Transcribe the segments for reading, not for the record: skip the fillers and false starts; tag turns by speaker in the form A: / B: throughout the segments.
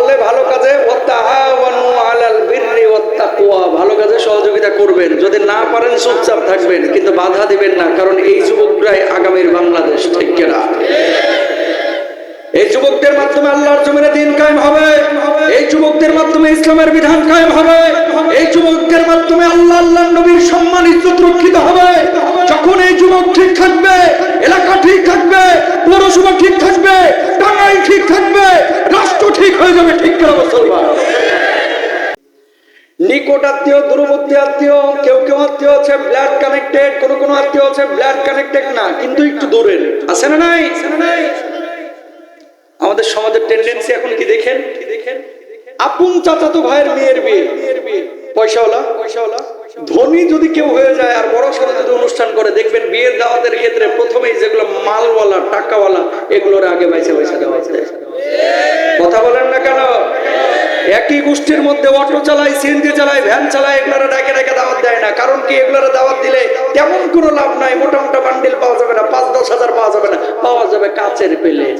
A: পারলে ভালো কাজে ওয়াতাআওয়ানু আলাল বিররি ওয়াত তাকওয়া, ভালো কাজে সহযোগিতা করবেন। যদি না পারেন চুপচাপ থাকবেন, কিন্তু বাধা দিবেন না, কারণ এই যুবকরাই আগামীর বাংলাদেশ। ঠিক কিনা? এই যুবকদের মাধ্যমে আল্লাহর জমিনে দ্বীন কায়েম হবে, এই যুবকদের মাধ্যমে ইসলামের বিধান কায়েম হবে, এই যুবকদের মাধ্যমে আল্লাহর নবীর সম্মান ইজ্জত রক্ষিত হবে। যখন এই যুবক ঠিক থাকবে, এলাকা ঠিক থাকবে, পৌরসভা ঠিক থাকবে, টাঙ্গাইল ঠিক থাকবে, রাষ্ট্র ঠিক হয়ে যাবে। ঠিক কিনা মুসলমান? নিকট আত্মীয়, দূরবর্তী আত্মীয়, কেউ কেউ আত্মীয় আছে ব্লাড কানেক্টেড, কোন কোন আত্মীয় আছে ব্লাড কানেক্টেড না, কিন্তু একটু দূরের। আছে না নাই? আমাদের সমাজের টেন্ডেন্সি এখন কি দেখেন, আপন চাচাতো ভাইয়ের মেয়ের বিয়ে, পয়সাওয়ালা ধনী যদি কেউ হয়ে যায় আর বড় সড়ো যদি অনুষ্ঠান করে, দেখবেন বিয়ের দাওয়াতের ক্ষেত্রে প্রথমেই যেগুলো মালওয়ালা টাকাওয়ালা এগুলোর আগে বাইসা দেওয়া হচ্ছে। কথা বলেন না কেন? একই গোষ্ঠীর মধ্যে অটো চালায়, সিএনজি চালায়, ভ্যান চালায়, এগুলোরা ডাকে দাওয়াত দেয় না। কারণ কি? এগুলোরা দাওয়াত দিলে তেমন কোনো লাভ নাই, মোটা মোটা বান্ডিল পাওয়া যাবে না, 5-10 হাজার পাওয়া যাবে না, পাওয়া যাবে কাচের প্লেট।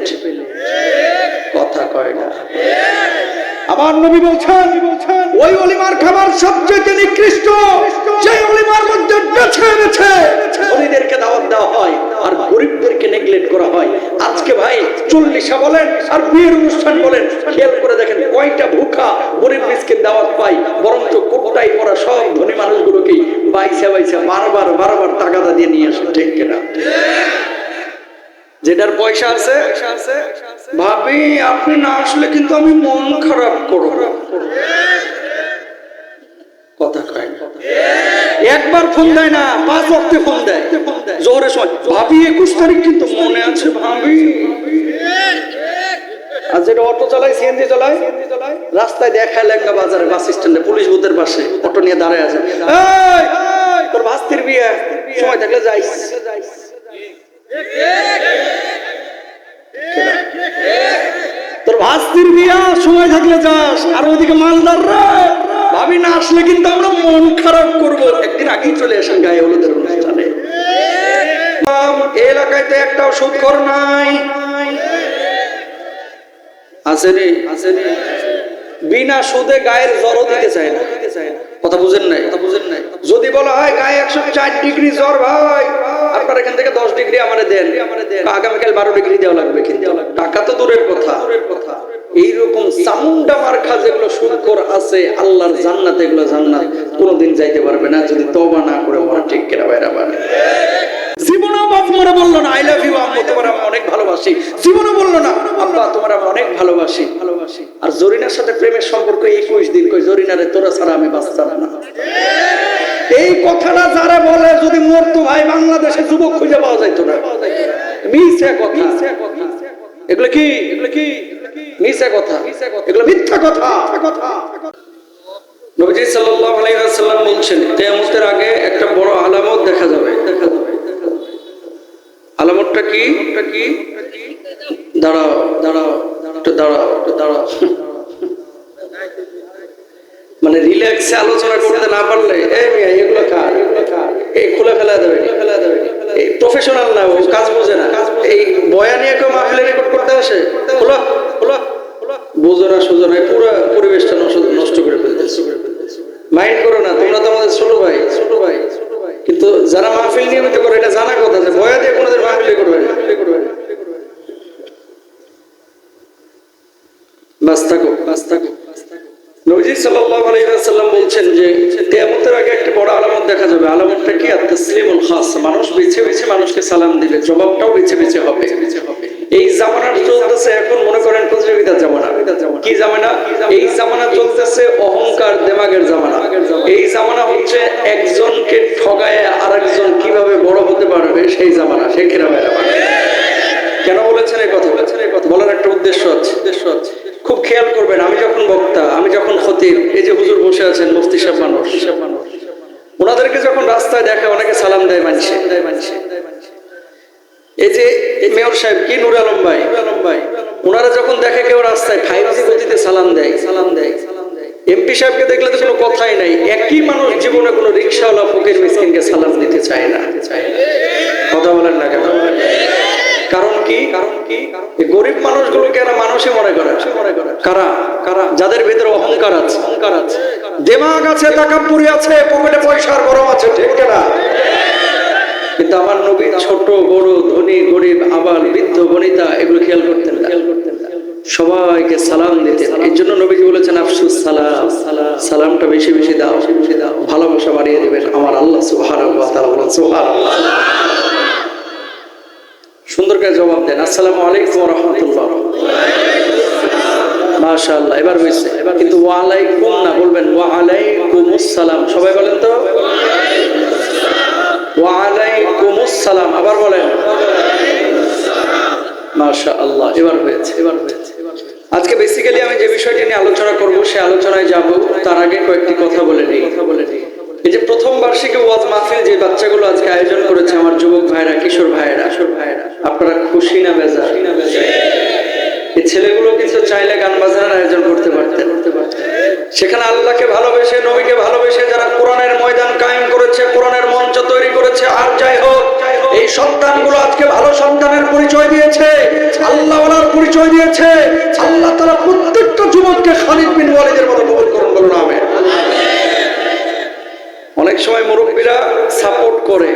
A: কথা কয় না। আমার নবী বলছেন, ওই ওলিমার খাবার সবচেয়ে নিকৃষ্ট যে ওলিমার মধ্যে বেছে বেছে ধনীদেরকে দাওয়াত দেওয়া হয় আর গরিবদেরকে নেগলেক্ট করা হয়। আজকে ভাই 40 বলেন আর বিয়ের অনুষ্ঠান বলেন, খেয়াল করে দেখেন কয়টা ভুখা গরিব মিসকিন দাওয়াত পাই, বরঞ্চ কোপটাই পড়া সব ধনী মানুষগুলোকে বাইসা বারবার টাকাটা দিয়ে নিয়ে আসে। ঠিক কিনা? যেটার পয়সা আছে, ভাবি আপনি না আসলে কিন্তু আমি মন খারাপ করব। কথা কয় না। একবার ফোন দেয় না, 5 ওয়াক্তে ফোন দেয় জোহরের সময়, ভাবি 21 তারিখ কিন্তু মনে আছে ভাবি। আর যেটা অটো চালায়, সিএনজি চালায়, রাস্তায় দেখায় লেঙ্গা বাজারে, বাস স্ট্যান্ডে, পুলিশ বুথের পাশে অটো নিয়ে দাঁড়ায় আছে, এই তোর ভাস্তির বিয়ে, সময় থাকলে যাইস। তোর ভাস্তির বিয়া, সময় থাকলে যাস। আর ওইদিকে মালদার ভাবি না আসলে কিন্তু আমরা মন খারাপ করব। একদিন আগেই চলে আসেন গায়ে হলুদের অনুষ্ঠানে। এলাকায় তো একটাও সুদখোর নাই। আসেনি বিনা সুদে গায়ের জ্বরও দিতে চায় না। কথা বুঝেন নাই? যদি বলা হয় গায়ে 104 ডিগ্রি জ্বর, ভাই আপনার এখান থেকে 10 ডিগ্রি আমারে দেন, আগামীকাল 12 ডিগ্রি দেওয়া লাগবে। কিন্তু টাকা তো দূরের কথা, এইরকম চামুন্ডা মার্কা যেগুলো সুদখোর আছে, আল্লাহর জান্নাতে এগুলো জান্নাত কোনোদিন যাইতে পারবে না যদি তওবা না করে মরা। ঠিক কিনা ভাইরা? মানে জীবনও বাপ মরে বললো না আই লাভ ইউ আম্মু, তোমার আমি অনেক ভালোবাসি। জীবনও বললো না আব্বা তোমার আমি অনেক ভালোবাসি। আর জরিনার সাথে প্রেমের সম্পর্ক 21 দিন, কই জরিনারে তোরা ছাড়া আমি বাঁচতাম না। এই কথাটা যারা বলে যদি মরতো ভাই, বাংলাদেশে যুবক খুঁজে পাওয়া যাইতো না। মিথ্যা কথা এগুলো, কি মিথ্যা কথা, এগুলো মিথ্যা কথা। নবীজি সাল্লাল্লাহু আলাইহি ওয়াসাল্লাম বলছেন কিয়ামতের আগে একটা বড় আলামত দেখা যাবে। আলামতটা কি? দাঁড়াও মানে রিল্যাক্সে আলোচনা করতে না পারলে এগুলো এই খুলে ফেলা দেবে। এই প্রফেশনাল না, ও কাজ বোঝে না। এই বয়া নিয়ে কেউ মাহফিলে রেকর্ড করতে আসে, বোঝো না সোজো না, পুরো পরিবেশটা নষ্ট করে ফেলতেছে। মাইন্ড করো না, তোমরা তো আমাদের ছোট ভাই। কিন্তু যারা মাহফিল নিয়মিত করে এটা জানা কথা যে বয়া দিয়ে কোনোদিন মাহফিলে করবে না। বাস থাকো। নবীজি সাল্লাল্লাহু আলাইহি ওয়াসাল্লাম বলছেন যে কিয়ামতের আগে একটা বড় আলামত দেখা যাবে। আলামতটা কি? আত-তাসলিমুল খাস। মানুষ বেছে বেছে মানুষকে সালাম দিবে, জবাবটাও বেছে বেছে হবে। এই জামানার চলতেছে এখন, মনে করেন প্রতিযোগিতার জামানা। কি জামানা? এই জামানা চলতেছে অহংকার দেমাগের জামানা। এই জামানা হচ্ছে একজনকে ঠগায় আরেকজন কিভাবে বড় হতে পারবে সেই জামানা। সেই কিরামের কেন বলেছেন এই কথা? বলার একটা উদ্দেশ্য আছে। খুব খেয়াল করবেন, আমি যখন বক্তা, আমি যখন খতিব, এই যে হুজুর বসে আছেন মুফতি সাহেব মানুষ, ওনাদেরকে যখন রাস্তায় দেখে অনেকে সালাম দেয় মানুষে। এই যে মেয়র সাহেব কি নূর আলম ভাই, ওনারা যখন দেখে কেউ রাস্তায় 5G গতিতে সালাম দেয়। এমপি সাহেবকে দেখলে তো কোনো কথাই নাই। একই মানুষ জীবনে কোনো রিক্সাওয়ালা ফকির মিসকিনকে সালাম দিতে চায় না। কথা বলেন না কেন? কারণ কি? গরিব মানুষগুলোকে এরা মানুষই মনে করে। কারা যাদের ভিতরে অহংকার আছে, দিমাগ আছে, তাকাব্বুরি আছে, পকেটে পয়সার গরম আছে, ঠিক না? কিন্তু আমার নবী ছোট বড়, ধনী গরিব, আবাল বৃদ্ধ বনিতা এগুলো খেয়াল করতেন না। সবাইকে সালাম দিতেন। এই জন্য নবীজি বলেছেন আফসুস সালাম, সালামটা বেশি বেশি দাও, ভালোবাসা বাড়িয়ে দিবেন আমার আল্লাহ সুবহানাহু ওয়া তাআলা বলেন সুবহানাল্লাহ। সুন্দর করে জবাব দেন, আসসালামু আলাইকুম ওয়া রাহমাতুল্লাহ। মাশাআল্লাহ, এবার হইছে। কিন্তু ওয়া আলাইকুম না, বলবেন ওয়া আলাইকুমুস সালাম। সবাই বলেন তো ওয়া আলাইকুমুস সালাম। আবার বলেন মাশাআল্লাহ, এবার হয়েছে। আজকে বেসিক্যালি আমি যে বিষয়টি নিয়ে আলোচনা করব সে আলোচনায় যাব, তার আগে কয়েকটি কথা বলে নেই। এই যে প্রথম বার্ষিকী ওয়াজ মাহফিল যে বাচ্চাগুলো আজকে আয়োজন করেছে, আমার যুবক ভাইরা, কিশোর ভাইরা, আপনারা খুশি না বেজার? এই ছেলেগুলো কিন্তু চাইলে গান বাজনার আয়োজন করতে পারতেন। সেখানে আল্লাহকে ভালোবেসে, নবীকে ভালোবেসে যারা কোরআনের ময়দান কায়েম করেছে, কোরআনের মঞ্চ তৈরি করেছে, আর যাই হোক এই সন্তানগুলো আজকে ভালো সন্তানের পরিচয় দিয়েছে, আল্লাহওয়ালার পরিচয় দিয়েছে। আল্লাহ তাআলা প্রত্যেকটা যুবককে খালিদ বিন ওয়ালিদের মতো কবুল করুন, বলুন আমিন। অনেক সময় মুরব্বীরা সাপোর্ট করে,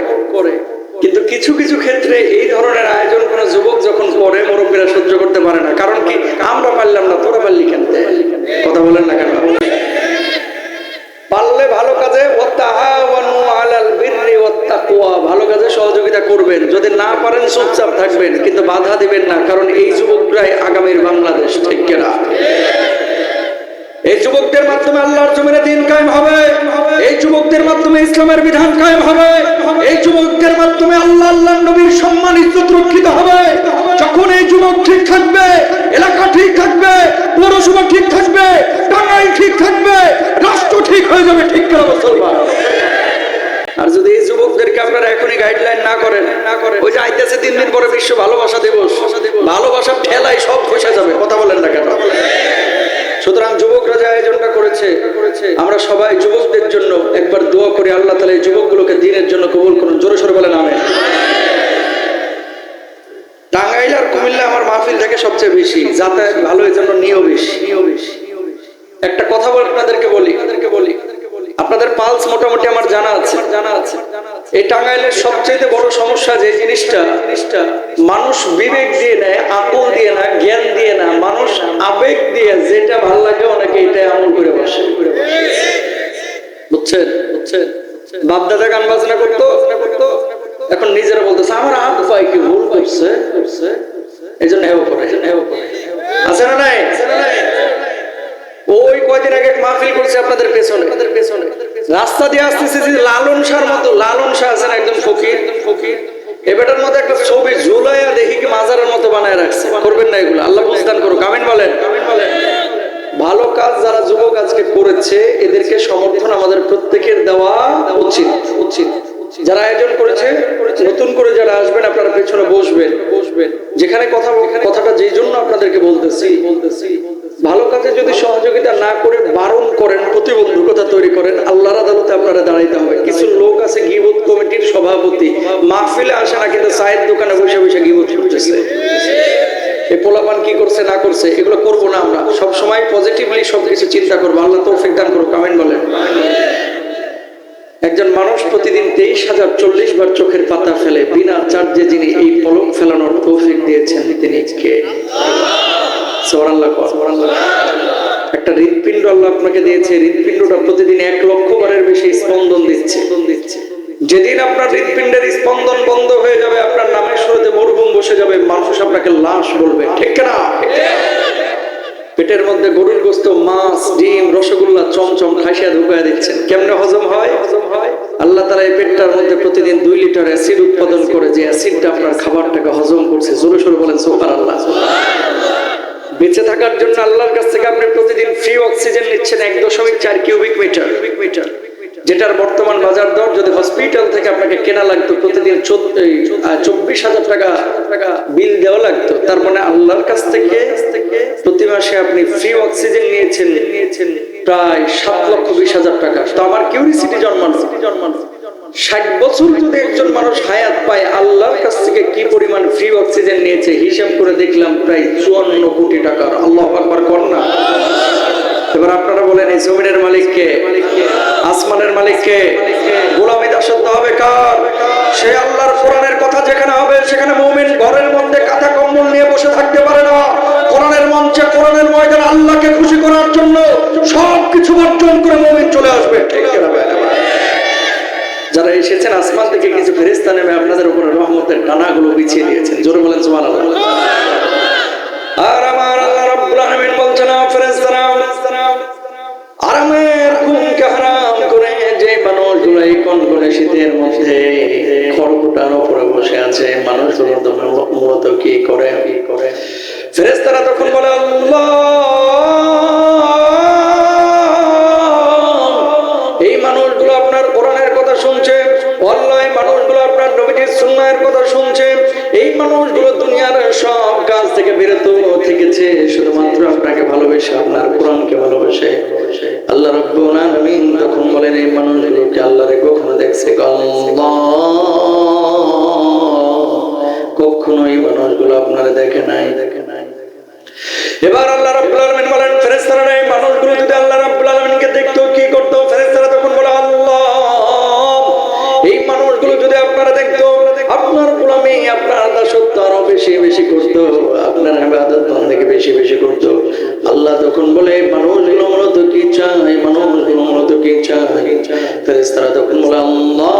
A: কিন্তু কিছু কিছু ক্ষেত্রে এই ধরনের আয়োজন কোন যুবক যখন করে, মুরব্বীরা সহ্য করতে পারে না। কারণ কি, আমরা পারলাম না, তোরা পারলি কেন? কথা বলেন না কেন? পারলে ভালো কাজে ওয়াতাআওয়ানু আলাল বিররি ওয়াত তাকওয়া, ভালো কাজে সহযোগিতা করবেন। যদি না পারেন চুপচাপ থাকবেন, কিন্তু বাধা দিবেন না। কারণ এই যুবকরাই আগামীর বাংলাদেশ, ঠিক কিনা? এই যুবকদের মাধ্যমে আল্লাহর জমিনে দ্বীন কায়েম হবে, এই যুবকদের মাধ্যমে ইসলামের বিধান কায়েম হবে, এই যুবকদের মাধ্যমে আল্লাহর নবীর সম্মান ইজ্জত রক্ষিত হবে। যখন এই যুবক ঠিক থাকবে, এলাকা ঠিক থাকবে, পৌরসভা ঠিক থাকবে, টাঙ্গাইল ঠিক থাকবে, রাষ্ট্র ঠিক হয়ে যাবে, ঠিক কিনা মুসলমান? আর যদি এই যুবকদেরকে আপনারা এখনই গাইডলাইন না করেন, ওই যে আইতেছে 3 দিন পরে বিশ্ব ভালোবাসা দিবস, ভালোবাসার ঠেলায় সব খসে যাবে। কথা বলেন না কেন? সুতরাং যুবকরা যে আয়োজনটা করেছে, আমরা সবাই যুবকদের জন্য একবার দোয়া করি, আল্লাহ তাআলা এই যুবকগুলোকে দ্বীনের জন্য কবুল করুন। জোরে সোরে বলেন আমিন। টাঙ্গাইল আর কুমিল্লা আমার মাহফিল থেকে সবচেয়ে বেশি, যাতায়াত ভালো, এই জন্য নিয়েও বেশি। একটা কথা আপনাদেরকে বলি, আপনাদের পালস মোটামুটি আমার জানা আছে। এই টাঙ্গাইলের সবচেয়ে বড় সমস্যা যে জিনিসটা, মানুষ বিবেক দিয়ে নেয়, আকল দিয়ে না, জ্ঞান দিয়ে না, মানুষ আবেগ দিয়ে যেটা ভালো লাগে অনেকে এটাই আমল করে বসে। বুঝছেন? বাপ দাদা গান বাজনা করতো, এখন নিজেরা বলতেছে আমার হাত পাই কি ভুল করছে, এই জন্য হেও করে। আছে না নাই? ওই কয়দিন আগে মাহফিল করছে আপনাদের পেছনে, রাস্তা দিয়ে আসতেছে যে লালন শাহর মতো, লালন শাহ আছেন একজন ফকির, এবারের মধ্যে একটা ছবি ঝুলাইয়া দেখি কি মাজারের মতো বানায় রাখছে। করবেন না এগুলো, আল্লাহ বুঝদান করুক, আমিন বলেন। ভালো কাজ যারা যুবক আজকে করেছে, এদেরকে সমর্থন আমাদের প্রত্যেকের দেওয়া উচিত। যারা আয়োজন করেছে, নতুন করে যারা আসবেন আপনারা পেছনে বসবেন। যেখানে কথাটা যেই জন্য আপনাদেরকে বলতেছি, ভালো কাজে যদি সহযোগিতা না করে বারণ করেন, প্রতিবন্ধকতা তৈরি করেন, আল্লাহর আদালতে আপনারা দাঁড়াইতে হবে। কিছু লোক আছে গীবত কমিটির সভাপতি, মাহফিলে আসে না, কিন্তু চায়ের দোকানে বসে বসে গীবত করতেছে। এই পোলাপান কি করছে না করছে এগুলো করবো না। আমরা সবসময় পজিটিভলি সবকিছু চিন্তা করবো। আল্লাহ তৌফিক দান করুক, আমিন বলেন। একজন মানুষ প্রতিদিন 23,040 বার চোখের পাতা ফেলে, বিনা চার্জে যিনি এই পলক ফেলানোর তৌফিক দিয়েছেন তিনি কে? সুবহানাল্লাহ। একটা হৃদপিণ্ড আল্লাহ আপনাকে দিয়েছে, হৃদপিণ্ডটা প্রতিদিন 1 লক্ষ বারের বেশি স্পন্দন দিচ্ছে। যেদিন আপনার হৃদপিণ্ডের স্পন্দন বন্ধ হয়ে যাবে, আপনার নামের শুরুতে মরুভূমি বসে যাবে, মানুষ আপনাকে লাশ বলবে, ঠিক না? পেটের মধ্যে গরুর গোশত, মাছ, ডিম, রসগোল্লা, চমচম খাইয়া ঢুকাইয়া দিচ্ছেন। কেমনে হজম হয়? আল্লাহ তাআলা এই পেটটার মধ্যে প্রতিদিন 2 লিটার অ্যাসিড উৎপাদন করে, যে অ্যাসিডটা আপনার খাবারটাকে হজম করছে। জোরে সোরে বলেন সুবহানাল্লাহ। বেঁচে থাকার জন্য আল্লাহর কাছ থেকে আপনি প্রতিদিন ফ্রি অক্সিজেন নিচ্ছেন 1.4 কিউবিক মিটার, যেটার বর্তমান বাজার দর যদি হসপিটাল থেকে আপনাকে কেনা লাগতো প্রতিদিন 24,000 টাকা বিল দেওয়া লাগতো। তার মানে আল্লাহর কাছ থেকে প্রতি মাসে আপনি ফ্রি অক্সিজেন নিয়েছেন প্রায় 7,20,000 টাকা। তো আমার কিউরিসিটি জন্মানো, 60 বছর যদি একজন মানুষ হায়াত পায়, আল্লাহর কাছ থেকে কি পরিমাণ ফ্রি অক্সিজেন নিয়েছে হিসাব করে দেখলাম প্রায় 54 কোটি টাকার। আল্লাহু আকবার কর না। এই জমিনের মালিক কে? আসমানের মালিক কে? গোলামি দাসত্ব হবে কার? সে আল্লাহর কোরআনের কথা যেখানে হবে সেখানে মুমিন ঘরের মধ্যে কাঁথা কম্বল নিয়ে বসে থাকতে পারে না। কোরআনের মঞ্চে, কোরআনের ময়দানে আল্লাহকে খুশি করার জন্য সবকিছু বর্জন করে মুমিন চলে আসবে। ঠিক কিনা ভাই? যারা এসেছেন আসমান থেকে কিছু ফেরেশতা নেমে আপনাদের উপরে রহমতের ডানাগুলো বিছিয়ে দিয়েছেন। জোরে বলেন সুবহানাল্লাহ। আর আমার আল্লাহ রাব্বুল আলামিন বলছেন, ফেরেশতারা আরামের ঘুমকে হারাম করে যে মানুষগুলো এই কনকনে শীতের মধ্যে খড়কুটার উপরে বসে আছে, মানুষগুলো তো মূলত কি করে? ফেরেশতারা তখন বলে, আল্লাহ এই মানুষগুলো আপনার কোরআনের কথা শুনছে, আল্লাহ এই মানুষগুলো আপনার নবীজির সুন্নাহের কথা শুনছে, এই মানুষগুলো দুনিয়ার সব কাজ থেকে বিরত থেকেছে শুধুমাত্র আপনাকে ভালোবেসে, আপনার কোরআনকে ভালোবেসে। আল্লাহ রাব্বুল আলামিন তখন বলেন, এই মানুষগুলোকে আল্লাহরে কখনো দেখছে? কখনো এই মানুষগুলো আপনারা দেখে নাই। এবার আল্লাহ রাব্বুল আলামিন বলেন, ফেরেশতারা এই মানুষগুলো যদি আল্লাহ রাব্বুল আলামিনকে দেখতো কি করতো? ফেরেশতারা তখন বলে, আল্লাহ এই মানুষগুলো যদি আপনারা দেখতো, আপনার গোলামি, আপনার দাসত্ব আরো বেশি বেশি করতো, আপনার ইবাদত বন্দেগী বেশি বেশি করতো। আল্লাহ তখন বলে, মানুষগুলো মূলত কি চায়? মানুষগুলো মূলত কি চায়? ফেরেশতারা তখন বলে, আল্লাহ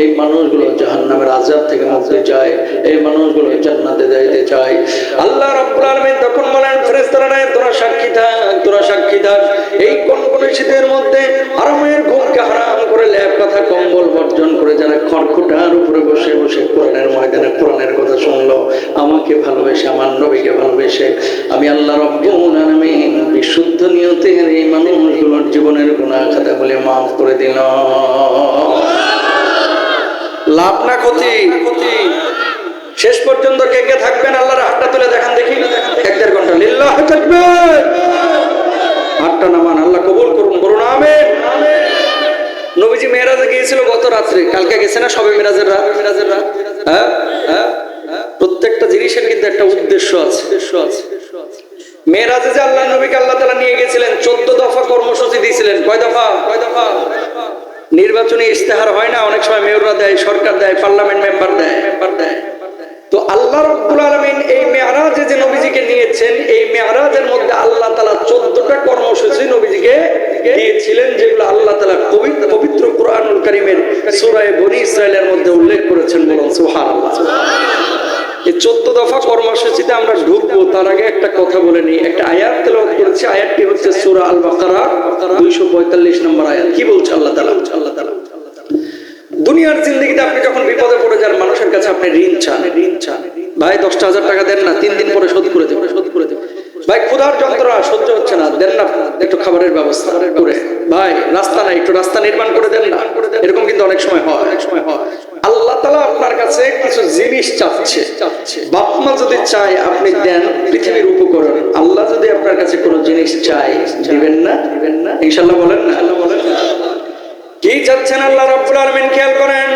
A: এই মানুষগুলো জাহান্নামের আযাব থেকে মুক্তি চায়, এই মানুষগুলো জান্নাতে যাইতে চায়। আল্লাহ রাব্বুল আলামিন তখন বলেন, ফেরেশতারা তোরা সাক্ষী থাক, তোরা সাক্ষী থাক, এই কনকনে শীতের মধ্যে আরামের ঘুমকে হারাম করে লেপ কথা কম্বল বর্জন করে যারা খড়কুটার উপরে বসে বসে কোরআনের ময়দানে কোরআনের কথা শুনলো, আমাকে ভালোবেসে, আমার নবীকে ভালোবেসে, আমি আল্লাহ রাব্বুল আলামিন বিশুদ্ধ নিয়তের এই মানুষগুলোর জীবনের গুনাহ খাতাগুলি মাফ করে দিলাম। লাভ না ক্ষতি? শেষ পর্যন্ত কে কে থাকবেন আল্লাহর হাতটা তুলে দেখান দেখি। 1-1.5 ঘন্টা লিল্লাহ তাকবীর। হাতটা নামান, আল্লাহ কবুল করুন, বলুন আমিন। নবীজি মেরাজে গিয়েছিল গত রাত্রে, কালকে গেছে না সবে মেরাজের রাত? হ্যাঁ হ্যাঁ, প্রত্যেকটা জিনিসের কিন্তু একটা উদ্দেশ্য আছে। মেরাজে যে আল্লাহ নবীকে আল্লাহ তাআলা নিয়ে গেছিলেন, 14 দফা কর্মসূচি দিয়েছিলেন। কয় দফা? নির্বাচনী ইশতেহার হয় না অনেক সময়, মেয়ররা দেয়, সরকার দেয়, পার্লামেন্ট মেম্বার দেয়। তো আল্লাহ রাব্বুল আলামিন এই মেরাজে যে নবীজিকে নিয়েছেন, এই মেরাজের মধ্যে আল্লাহ তাআলা 14টা কর্মসূচি নবীজিকে দিয়েছিলেন, যেগুলো আল্লাহ তাআলা পবিত্র কোরআনুল কারীমের সূরা বনী ইসরাঈলের মধ্যে উল্লেখ করেছেন। বলুন সুবহানাল্লাহ। এই 14 দফা কর্মসূচিতে আমরা ঢুকবো তার আগে একটা কথা বলে নিই। একটা আয়াত তেলাওয়াত করেছি, আয়াতটি হচ্ছে সূরা আল বাকারা 245 নম্বর আয়াত। কি বলছে আল্লাহ তাআলা? দুনিয়ার জিন্দেগিতে আপনি যখন বিপদে পড়ে যান, মানুষের কাছে আপনি ঋণ চান, ভাই 10,000 টাকা দেন না, 3 দিন পরে শোধ করে দেব। ভাই ক্ষুধার যন্ত্রণা সহ্য হচ্ছে না, দেন না একটু খাবারের ব্যবস্থা করে। ভাই রাস্তা নাই, একটু রাস্তা নির্মাণ করে দেন না। এরকম কিন্তু অনেক সময় হয়। আল্লাহ তাআলা আপনার কাছে কিছু জিনিস চাচ্ছে। বাপ মা যদি চায় আপনি দেন পৃথিবীর উপকরণ, আল্লাহ যদি আপনার কাছে কোনো জিনিস চায় দিবেন না? ইনশাআল্লাহ বলেন না? কি চাচ্ছেন আল্লাহ রাব্বুল আলামিন? খেয়াল করেন।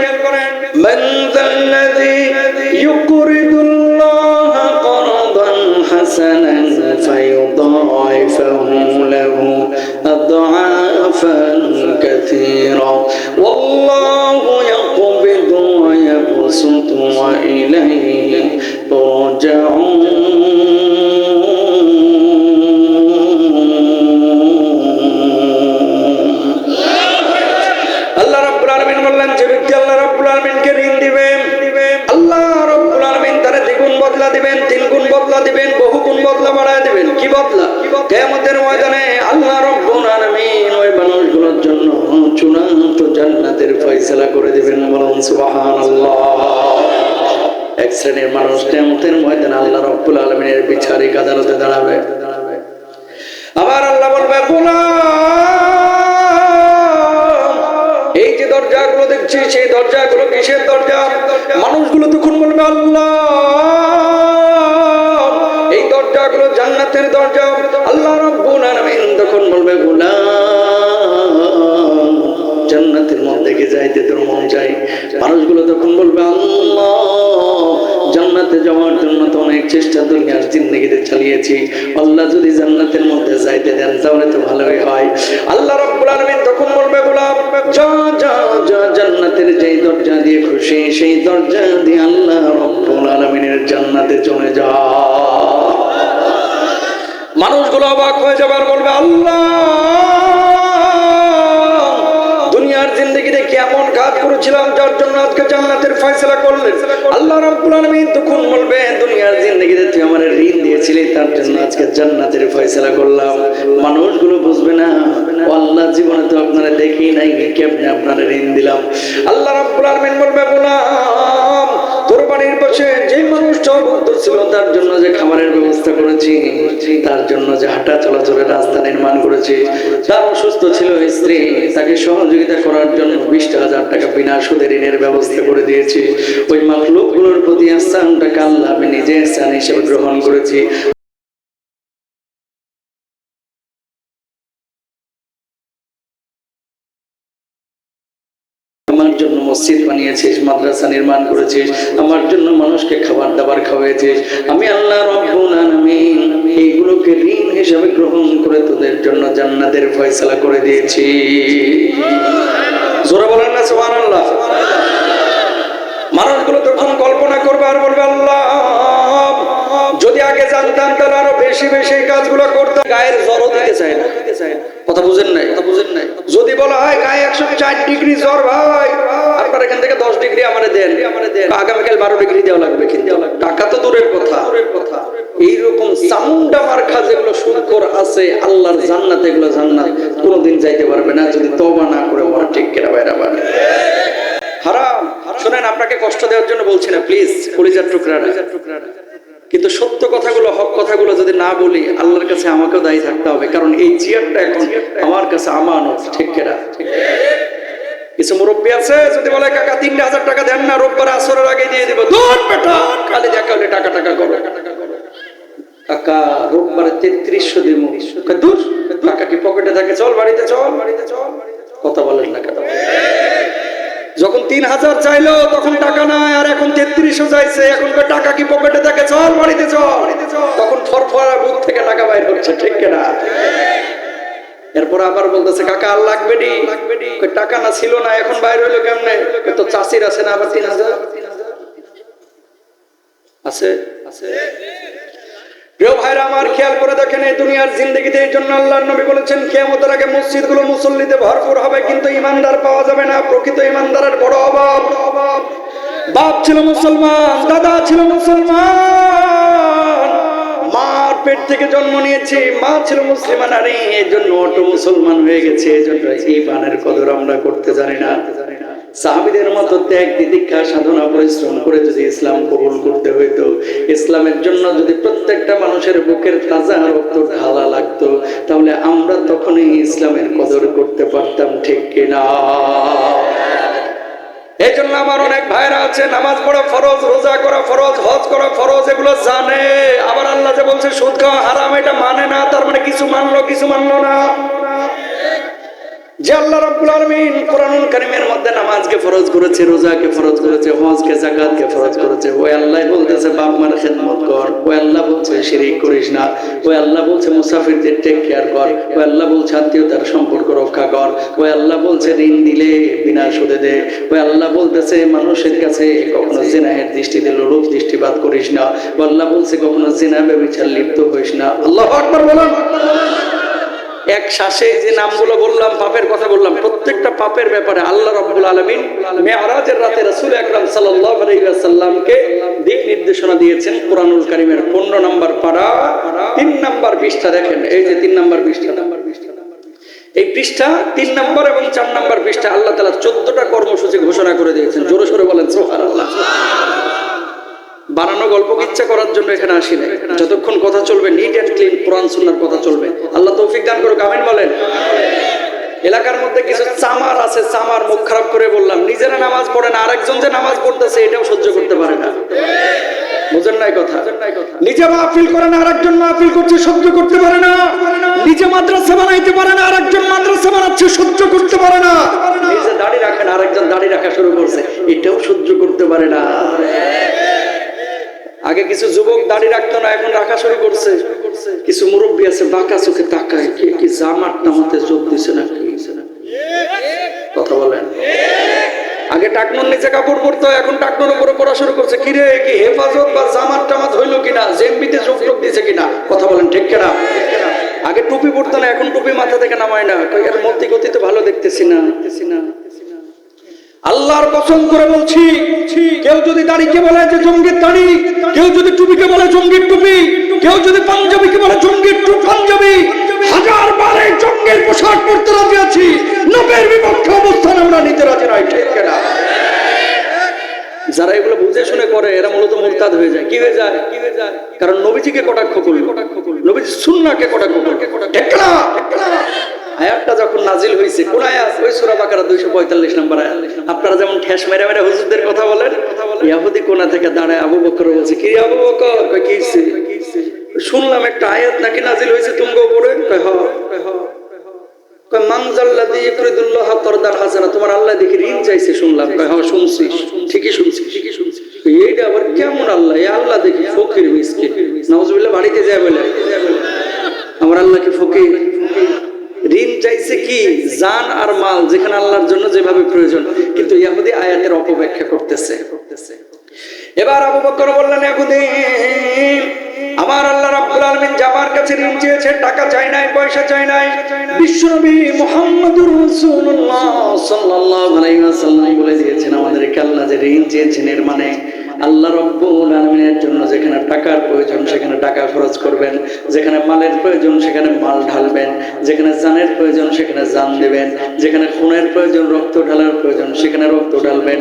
A: মান যাল্লাযী ইউকরিদুল্লাহা করদান হাসানান ফায়ুদাইফাহু লাহু আদআফান কাসীরা ওয়াল্লাহু ইয়াকবিদু ওয়া ইয়াবসুতু ওয়া ইলাইহি তুরজাউন। আল্লাহ রাব্বুল আলামিন বললেন, যে ব্যক্তি আল্লাহ রাব্বুল আলামিনকে ঋণ দিবে, আল্লাহ রাব্বুল আলামিন তারে দ্বিগুণ বদলা দিবেন, 3 গুণ বদলা দিবেন, বহু গুণ বদলা বাড়ায় দিবেন। কি বদলা? কিয়ামতের ময়দানে আল্লাহ রাব্বুল আলামিন ওই মানুষগুলোর জন্য চূড়ান্ত জান্নাতের ফয়সালা করে দিবেন। বলুন সুবহানাল্লাহ। এক শ্রেণীর মানুষ কিয়ামতের ময়দানে আল্লাহ রাব্বুল আলামিনের বিচারিক আদালতে দাঁড়াবে। আবার আল্লাহ বলবে, এই যে দরজাগুলো দেখছি, সেই দরজাগুলো কিসের দরজা? মানুষগুলো তখন বলবে, আল্লাহ এই দরজাগুলো জান্নাতের দরজা। আল্লাহ রাব্বুল আলামিন তখন বলবে, গোলাম জান্নাতের মধ্যে কি যাইতে তোর মন চাই? মানুষগুলো তখন বলবে, আল্লাহ জান্নাতে যাওয়ার জন্য তো অনেক চেষ্টা দুনিয়ার জিন্দেগিতে চালিয়েছি। আল্লাহ যদি জান্নাতের মধ্যে যাইতে দেন তাহলে তো ভালোই হয়। আল্লাহ রাব্বুল আলামিন তখন বলবে গোলাম যা যা যা, জান্নাতের যেই দরজা দিয়ে খুশি সেই দরজা দিয়ে আল্লাহ রাব্বুল আলামিনের জান্নাতে চলে যা। মানুষগুলো অবাক হয়ে যাবে আর বলবে আল্লাহ দুনিয়ার জিন্দেগিতে কেমন কাজ করেছিলাম যার জন্য আজকে জান্নাতের ফয়সালা করলেন। আল্লাহ রাব্বুল আলামিন তখন বলবে দুনিয়ার জিন্দেগিতে তুই আমার ঋণ দিয়েছিলি তার জন্য আজকে জান্নাতের ফয়সালা করলাম। মানুষগুলো বুঝবে না আল্লাহ জীবনে তো আপনারা দেখি নাই কেমনে আপনারা ঋণ দিলাম। আল্লাহ রাব্বুল আলামিন বলবে গোলাম তোর বাড়ির পাশে যে মানুষটা অবুদ্ধ ছিল তার জন্য যে খাবারের ব্যবস্থা করেছি, তার জন্য যে হাঁটা চলাচলের রাস্তা নির্মাণ করেছি, তার অসুস্থ ছিল স্ত্রী তাকে সহযোগিতা করার জন্য 20,000 টাকা বিনা সুদে ঋণের ব্যবস্থা করে দিয়েছি। ওই মাখলুকগুলোর প্রতি আহসানটাকে আল্লাহ আমি নিজে ইহসান হিসেবে গ্রহণ করেছি। আমার জন্য মসজিদ বানিয়েছিস, মাদ্রাসা নির্মাণ করেছিস, আমার জন্য মানুষকে খাবার দাবার খাওয়াইছিস। আমি আল্লাহ রাব্বুল আলামিন এইগুলোকে ঋণ হিসেবে গ্রহণ করে তোদের জন্য জান্নাতের ফয়সালা করে দিয়েছি। জোরে বলেন না সুবহানাল্লাহ। মানুষগুলো তখন কল্পনা করবে আর বলবে আল্লাহ যদি আগে জানতাম তাহলে আরো বেশি বেশি কাজগুলো করতাম। গায়ের জ্বরও দিতে চায় না, কথা বুঝেন নাই? যদি বলা হয় গায়ে 104 ডিগ্রি জ্বর ভাই আপনার এখান থেকে 10 ডিগ্রি আমারে দেন, আগামীকাল 12 ডিগ্রি দেওয়া লাগবে, কিন্তু টাকা তো দূরের কথা। এইরকম চামুন্ডা মার্কা যেগুলো সুদখোর আছে আল্লাহর জান্নাতে এগুলো জান্নাত কোনোদিন যাইতে পারবে না যদি তওবা না করে মরা। ঠিক কিনা ভাইরা? হারাম। শুনেন আপনাকে কষ্ট দেওয়ার জন্য বলছি না, প্লিজ কলিজার টুকরারা, কিন্তু সত্য কথাগুলো হক কথাগুলো যদি না বলি আল্লাহর কাছে আমাকেও দায়ী থাকতে হবে, কারণ এই চেয়ারটা এখন আমার কাছে আমানত। ঠিক কিনা? কিছু মুরব্বী আছে যদি বলে কাকা 3,000 টাকা দেন না রোববার আসরের আগে দিয়ে দিব, দূর বেটা কালে দেখা হলে টাকা টাকা করো। কাকা রোববারে 3300 দিব, দূর টাকা কি পকেটে থাকে, চল বাড়িতে চল। কথা বলেন না কেন? যখন 3,000 চাইলো তখন টাকা নাই, আর এখন 3300 চাইছে, এখন টাকা কি পকেটে থাকে, চল বাড়িতে চল। তখন ফরফরা বুক থেকে টাকা বাইর হচ্ছে। ঠিক কিনা? এরপর আবার বলতেছে কাকা আর লাগবে নি, টাকা না ছিল না এখন বাইর হইলো কেমনে? তো চাষির আছে না আবার 3,000 আছে। প্রিয় ভাইরা আমার খেয়াল করে দেখেন এই দুনিয়ার জিন্দেগিতে এই জন্য আল্লাহর নবী বলেছেন কিয়ামতের আগে মসজিদগুলো মুসল্লিতে ভরপুর হবে কিন্তু ইমানদার পাওয়া যাবে না। প্রকৃত ইমানদারের বড় অভাব। বাপ ছিল মুসলমান, দাদা ছিল মুসলমান, মার পেট থেকে জন্ম নিয়েছি, মা ছিল মুসলিমা নারী, এই জন্য অটো মুসলমান হয়ে গেছে। এই জন্য ইমানের কদর আমরা করতে জানি না। সাহাবীদের মতো ত্যাগ তিতিক্ষা সাধনা পরিশ্রম করে যদি ইসলাম কবুল করতে হইতো, ইসলামের জন্য যদি প্রত্যেকটা মানুষের বুকের তাজা রক্ত ঢালা লাগতো, তাহলে আমরা তখনই ইসলামের কদর করতে পারতাম। ঠিক কিনা? এই জন্য আমার অনেক ভাইরা আছে নামাজ পড়া ফরজ, রোজা করা ফরজ, হজ করা ফরজ, এগুলো জানে। আবার আল্লাহ যে বলছে সুদ খাওয়া হারাম এটা মানে না, তার মানে কিছু মানলো কিছু মানলো না। যে আল্লাহ রাব্বুল আলামিন কোরআনুল কারীমের মধ্যে নামাজকে ফরজ করেছে, রোজাকে ফরজ করেছে, হজকে যাকাতকে ফরজ করেছে, ওই আল্লাহ বলতেছে বাপ মার খেদমত কর, ওই আল্লাহ বলছে শিরিক করিস না, ওই আল্লাহ বলছে মুসাফিরদের টেক কেয়ার কর, ওই আল্লাহ বলছে আত্মীয়তার সম্পর্ক রক্ষা কর, ওই আল্লাহ বলছে ঋণ দিলে বিনা সুদে দে, ওই আল্লাহ বলতেছে মানুষের কাছে কখনো জিনাহের দৃষ্টিতে লোলুপ দৃষ্টিপাত করিস না, ওই আল্লাহ বলছে কখনো জিনা ব্যভিচার লিপ্ত হইস না। আল্লাহু আকবার বলেন। এক শ্বাসে যে নামগুলো বললাম, পাপের কথা বললাম, প্রত্যেকটা পাপের ব্যাপারে আল্লাহ রাব্বুল আলামিন মেরাজের রাতে রাসূল আকরাম সাল্লাল্লাহু আলাইহি ওয়াসাল্লামকে দিক নির্দেশনা দিয়েছেন। কোরআনুল কারীমের 15 নম্বর পারা 3 নম্বর পৃষ্ঠা দেখেন, এই যে 3 নম্বর পৃষ্ঠা, এই পৃষ্ঠা 3 নম্বর এবং 4 নম্বর পৃষ্ঠা আল্লাহ তাআলা 14টা কর্মসূচি ঘোষণা করে দিয়েছেন। জোরে সোরে বলেন সুবহানাল্লাহ। বানানো গল্প কিচ্ছা করার জন্য এখানে আসি না, যতক্ষণ কথা চলবে নিট এন্ড ক্লিন কোরআন সুন্নাহর কথা চলবে। আল্লাহ তৌফিক দান করুক, আমিন বলেন। এলাকার মধ্যে কিছু চামার আছে, চামার মুখ খারাপ করে বললাম, নিজেরা নামাজ পড়ে না, আরেকজন যে নামাজ পড়তেছে এটাও সহ্য করতে পারে না। বুঝেন নাই কথা? নিজে মাহফিল করে না, আরেকজন মাহফিল করছে সহ্য করতে পারে না। নিজে মাদ্রাসা বানাইতে পারে না, আরেকজন মাদ্রাসা বানাচ্ছে সহ্য করতে পারে না। নিজে দাড়ি রাখেন, আরেকজন দাড়ি রাখা শুরু করছে, এটাও সহ্য করতে পারে না। আগে আগে কিছু যুবক দাড়ি রাখতো না, এখন রাখা শুরু করছে। কিছু মুরব্বী আছে বাঁকা চোখে তাকায়, কে কি জামাত নামাতে যোগ দিছে না কথা বলেন। আগে টাকনুর নিচে কাপড় পরতো, এখন টাকনুর উপরে পড়া শুরু করছে। কিরে কি হেফাজত বা জামাত টামাত হইলো কিনা, জেমবিতে যোগ টোগ দিছে কিনা কথা বলেন ঠিক কিনা। আগে টুপি পরতো না, এখন টুপি মাথা থেকে নামায় না। এর মধ্যে গতি তো ভালো দেখতেছি না। আল্লাহর কসম করে বলছি, কেউ যদি দাড়িকে বলে যে জঙ্গির দাড়ি, কেউ যদি টুপিকে বলে জঙ্গির টুপি, কেউ যদি পাঞ্জাবিকে বলে জঙ্গির পাঞ্জাবি, হাজার বারে জঙ্গির পোশাক পরতে রাজি আছি, নবের বিপক্ষে অবস্থান আমরা নিতে রাজি নাই ঠিক কিনা। যারা এগুলো বুঝে শুনে করে এরা মূলত মুরতাদ হয়ে যায়। কি হয়ে যায়? কারণ নবীজিকে কটাক্ষ করল, নবীজি সুন্নাহকে কটাক্ষ করল ঠিক না। আয়াতটা যখন নাজিল হয়েছে, কোন আয়াত? ওই সূরা বাকারা 245 নম্বর আয়াত। আপনারা যেমন ঠেস মেরে মেরে হুজুরদের কথা বলেন, ইহুদি কোণা থেকে দাঁড়ায় আবু বকর বলছে, কি আবু বকর কই কি হইছে? শুনলাম একটা আয়াত নাকি নাজিল হয়েছে তোমার উপরে। কয় হ। কয় মানজাল্লাযী ইকরিদুল্লাহ করদান হাসানা, তোমার আল্লাহ দেখি ঋণ চাইছে শুনলাম। কয় হ শুনছি, ঠিকই শুনছি। এইটা আবার কেমন আল্লাহ? এই আল্লাহ দেখি ফকির মিসকিন। নাউজুবিল্লাহ বাড়িতে যায় বলে আমার আল্লাহ কি ফকির? ঋণ চাইছে কি? জান আর মাল, যেখানে আল্লাহর জন্য যেভাবে প্রয়োজন। কিন্তু ইহুদি আয়াতের অপব্যাখ্যা করতেছে। এবার আবু বকর বললেন, ইহুদি আমার আল্লাহ রাব্বুল আলামিন জামার কাছে ঋণ চেয়েছে, টাকা চাই নাই, পয়সা চাই নাই। বিশ্বনবী মুহাম্মদুর রাসূলুল্লাহ সাল্লাল্লাহু আলাইহি ওয়াসাল্লাম বলে দিয়েছেন আমাদেরকে, আল্লাহ যে ঋণ চেয়েছেন এর মানে আল্লাহ রাব্বুল আলামিনের জন্য যেখানে টাকার প্রয়োজন সেখানে টাকা খরচ করবেন, যেখানে মালের প্রয়োজন সেখানে মাল ঢালবেন, যেখানে জানের প্রয়োজন সেখানে জান দেবেন, যেখানে খুনের প্রয়োজন, রক্ত ঢালার প্রয়োজন সেখানে রক্ত ঢালবেন।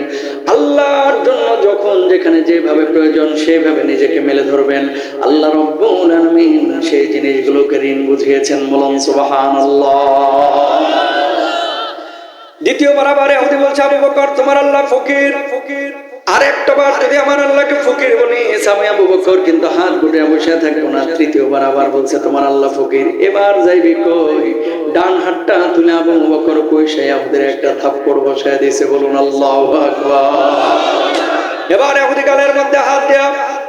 A: আল্লাহর জন্য যখন যেখানে যেভাবে প্রয়োজন সেভাবে নিজেকে মেলে ধরবেন। আল্লাহ রাব্বুল আলামিন সেই জিনিসগুলোকে ঋণ বুঝিয়েছেন। বলুন সুবহানাল্লাহ। দ্বিতীয়বার আবার ইহুদি বলছে, আবু বকর তোমার আল্লাহ ফকির। আর একটা বার যদি আমার আল্লাহকে ফকির বলি, আমি আবু বকর কিন্তু হাত গুটে বসে থাকবো না। তৃতীয়বার আবার বলছে তোমার আল্লাহ ফকির। এবার যাইবি কই? ডান হাতটা তুলে আবু বকর কইসা ইহুদির একটা থাপ্পড় বসায় দিয়েছে। বলুন আল্লাহু আকবার। এবার ইহুদি গালের মধ্যে হাত দেয়া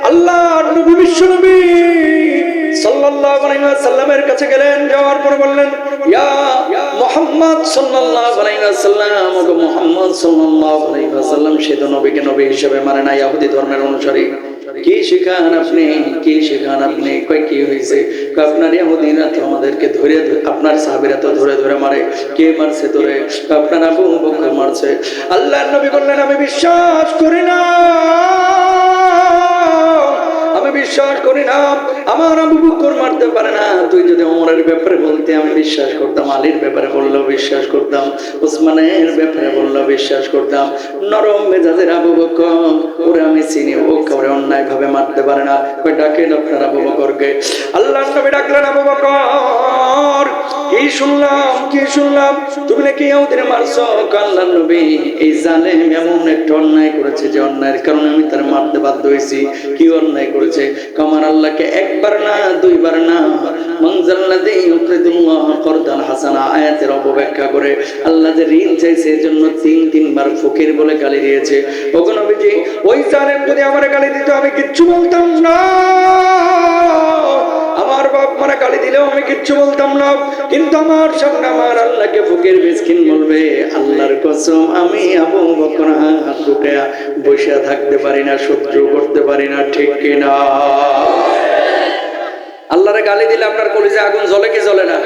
A: আল্লাহর নবী বিশ্বনবী সাল্লাল্লাহু আলাইহি ওয়াসাল্লামের কাছে গেলেন। যাওয়ার পর বললেন, ইয়া মুহাম্মদ সাল্লাল্লাহু আলাইহি ওয়াসাল্লাম, ওগো মুহাম্মদ সাল্লাল্লাহু আলাইহি ওয়াসাল্লাম সে তো নবীকে নবী হিসেবে মানে না, ইহুদি ধর্মের অনুসারী। কি শিখান আপনি? কি শিখান আপনি? কই কি হইছে? কই আপনার ইহুদিরা তো আমাদেরকে ধরে, আপনার সাহাবীরা তো ধরে ধরে মারে। কে মারছে তোরে? আপনার আবু বকর মারছে। আল্লাহর নবী বললেন, আমি বিশ্বাস করি না, আমি বিশ্বাস করি না আমার আবু বকর মারতে পারে না। তুই যদি ওমরের ব্যাপারে বলতে আমি বিশ্বাস করতাম, আলীর ব্যাপারে বললেও বিশ্বাস করতাম, ওসমানের ব্যাপারে বললেও বিশ্বাস করতাম। নরম মেজাজের আবু বকর, ওরে আমি চিনি, ও কাউরে অন্যায় ভাবে মারতে পারে না। কই ডাকেন আপনার আবু বকরকে। আল্লাহর নবী ডাকলেন, আবু বকর কি শুনলাম, কি শুনলাম তুমি নাকি ইহুদিরে মারছো? আল্লাহর নবী এই জালেম এমন একটা অন্যায় করেছে যে অন্যায়ের কারণে আমি তার মারতে বাধ্য হয়েছি। কি অন্যায় করেছে? আমার আল্লাহকে একবার না দুইবার না, মানজাল্লাযী ইউকরিদুল্লাহ করদান হাসানা আয়াতের অপব্যাখ্যা করে আল্লাহ যে ঋণ চাইছে এজন্য তিনবার ফকির বলে গালি দিয়েছে। ওগো নবীজি, ওই জালেম যদি আমার গালি দিত আমি কিচ্ছু বলতাম না, আমার বাপ মারা গালি দিলেও আমি কিচ্ছু বলতাম না, কিন্তু আমার সামনে আমার আল্লাহকে ফকির মিসকিন বলবে, আল্লাহর কসম আমি আবু বকর হাত গুটে বসে থাকতে পারি না, সহ্য করতে পারি না। ঠিক কিনা? আল্লাহরে গালি দিলে আপনার কলিজায় আগুন জ্বলে কি জ্বলে না?